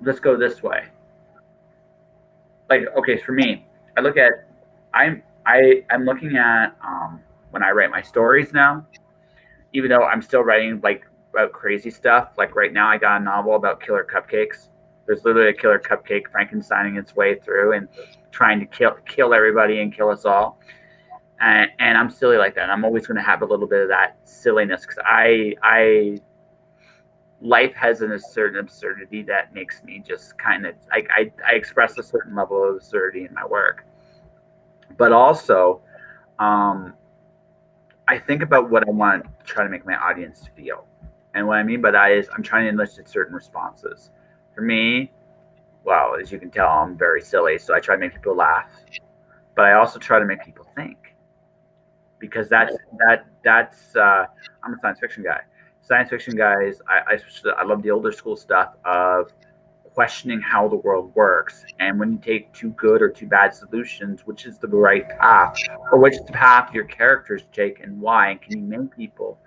let's go this way. Like, okay, for me, I look at, I'm looking at when I write my stories now, even though I'm still writing like about crazy stuff. Like right now, I got a novel about killer cupcakes. There's literally a killer cupcake Frankensteining its way through and trying to kill everybody and kill us all. And I'm silly like that. I'm always going to have a little bit of that silliness because I life has a certain absurdity that makes me just kind of I express a certain level of absurdity in my work, but also um, I think about what I want to try to make my audience feel. And what I mean by that is I'm trying to elicit certain responses. For me, well, as you can tell, I'm very silly, so I try to make people laugh, but I also try to make people think because that's I'm a science fiction guy. Science fiction guys, I love the older school stuff of questioning how the world works, and when you take two good or two bad solutions, which is the right path, or which path your characters take and why, and can you make people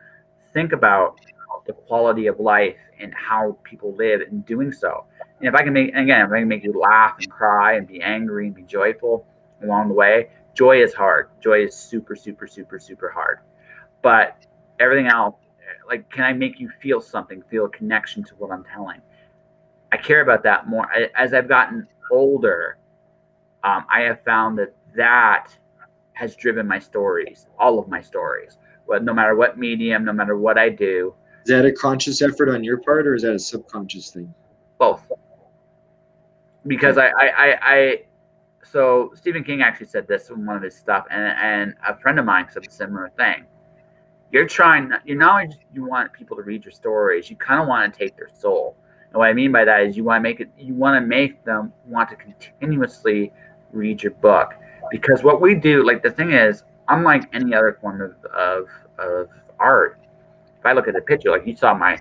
think about the quality of life and how people live in doing so. And if I can make, again, if I can make you laugh and cry and be angry and be joyful along the way, joy is hard. Joy is super, super, super, super hard. But everything else, like, can I make you feel something, feel a connection to what I'm telling? I care about that more. As I've gotten older, I have found that has driven my stories, all of my stories. But no matter what medium, no matter what I do, Is that a conscious effort on your part, or is that a subconscious thing? both. Because Okay. so Stephen King actually said this in one of his stuff, and a friend of mine said a similar thing. You're not only just, you want people to read your stories, you kind of want to take their soul. And what I mean by that is you want to make them want to continuously read your book. Because what we do, like the thing is, unlike any other form of art, if I look at the picture, like you saw my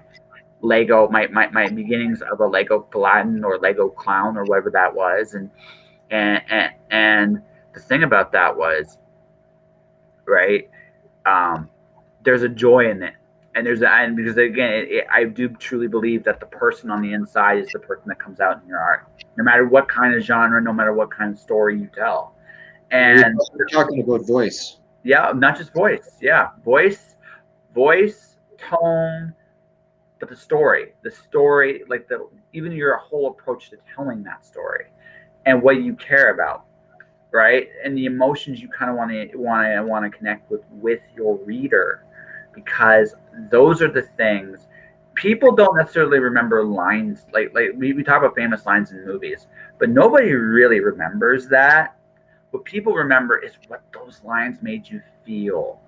Lego, my beginnings of a Lego Paladin or Lego Clown or whatever that was, and the thing about that was, right, um, there's a joy in it, and and because again, I do truly believe that the person on the inside is the person that comes out in your art, no matter what kind of genre, no matter what kind of story you tell, We're and talking about voice. yeah, not just voice, yeah, voice, tone, but the story, like the even your whole approach to telling that story, and what you care about, right? And the emotions you kind of want to connect with your reader, because those are the things people don't necessarily remember lines like we talk about famous lines in movies, but nobody really remembers that. What people remember is what those lines made you feel,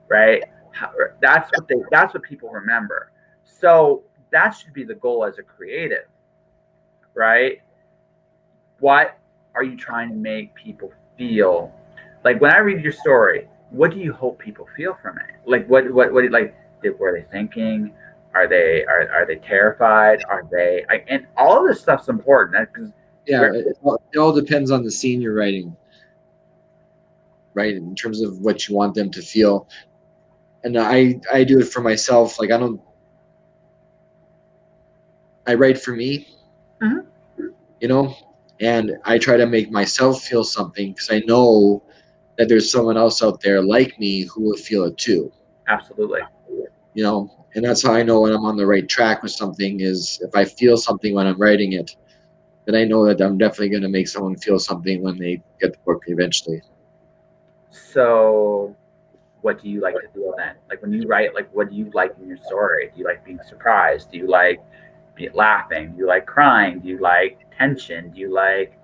right? That's what people remember. So that should be the goal as a creative, right? What are you trying to make people feel? Like when I read your story, what do you hope people feel from it? Like what like were they thinking? Are they terrified? Are they and all of this stuff's important because Yeah, it all depends on the scene you're writing, right? In terms of what you want them to feel. And I do it for myself. Like I write for me, Mhm. you know, and I try to make myself feel something because I know that there's someone else out there like me who will feel it too, Absolutely. you know. And that's how I know when I'm on the right track with something is if I feel something when I'm writing it, then I know that I'm definitely going to make someone feel something when they get the book eventually. So what do you like to feel then? Like when you write, like what do you like in your story? Do you like being surprised? Do you like laughing? Do you like crying? Do you like tension? Do you like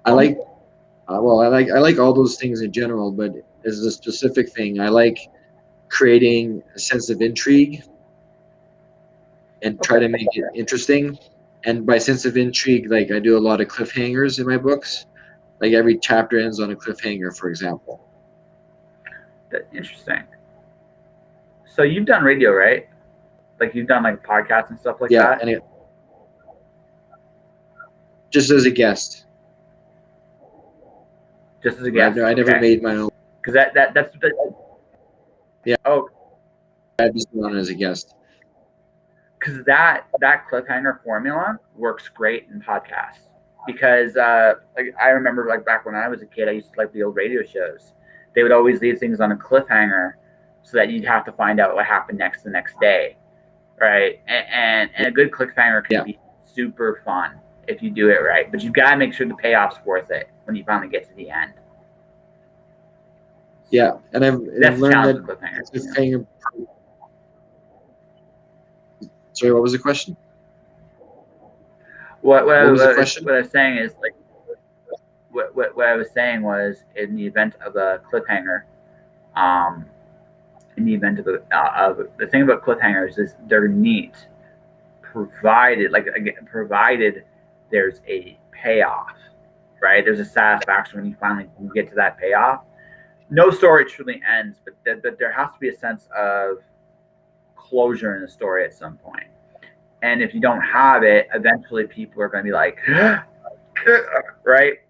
I like I like all those things in general, but as a specific thing, I like creating a sense of intrigue and try okay, to make it interesting. And by sense of intrigue, like I do a lot of cliffhangers in my books. Like every chapter ends on a cliffhanger, for example. interesting. So you've done radio, right? Like you've done like podcasts and stuff like Yeah, that, and just as a guest. just as a But guest. I never Okay, made my own. because that's Yeah, oh, I've just been on as a guest. because that cliffhanger formula works great in podcasts. Because like I remember, like back when I was a kid, I used to like the old radio shows. They would always leave things on a cliffhanger, so that you'd have to find out what happened next the next day, right? And a good cliffhanger can Yeah. be super fun if you do it right. But you've got to make sure the payoff's worth it when you finally get to the end. Yeah, and I've learned that cliffhanger. Sorry, what was the question? What I was saying is, like, what I was saying was, in the event of a cliffhanger, in the event of the thing about cliffhangers is they're neat, provided there's a payoff, right? There's a satisfaction when you finally get to that payoff. No story truly ends, but there has to be a sense of closure in the story at some point. And if you don't have it, eventually people are going to be like, right?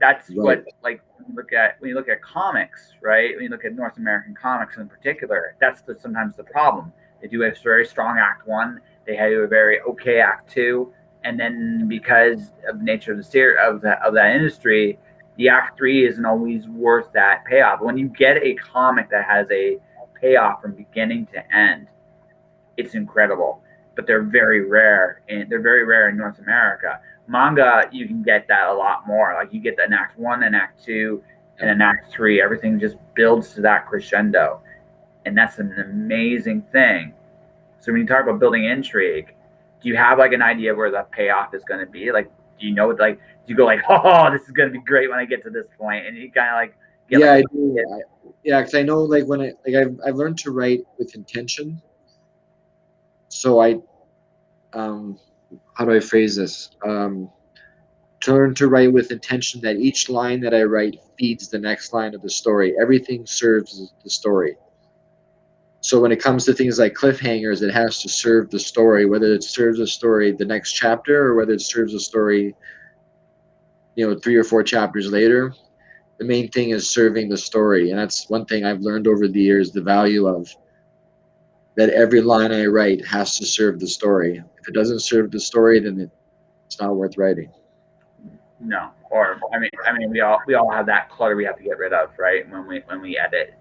That's right. What, like, when you look at comics, right? When you look at North American comics in particular, that's sometimes the problem. They do a very strong act one, they have a very okay act two, and then because of the nature of that industry, the act three isn't always worth that payoff. When you get a comic that has a payoff from beginning to end, it's incredible. But they're very rare, and they're very rare in North America. Manga, you can get that a lot more. Like, you get an act one, an act two, and an act three. Everything just builds to that crescendo, and that's an amazing thing. So when you talk about building intrigue, do you have like an idea where the payoff is going to be? Like, do you know, like, do you go like, oh, this is going to be great when I get to this point, and you kind of like get, yeah, like, I do. Yeah, because I know, like, when I've learned to write with intention. So how do I phrase this? Learn to write with intention that each line that I write feeds the next line of the story. Everything serves the story. So when it comes to things like cliffhangers, it has to serve the story, whether it serves the story the next chapter or whether it serves the story, 3 or 4 chapters later. The main thing is serving the story. And that's one thing I've learned over the years, the value of that every line I write has to serve the story. If it doesn't serve the story, then it's not worth writing. No, or I mean, we all have that clutter we have to get rid of, right? When we edit.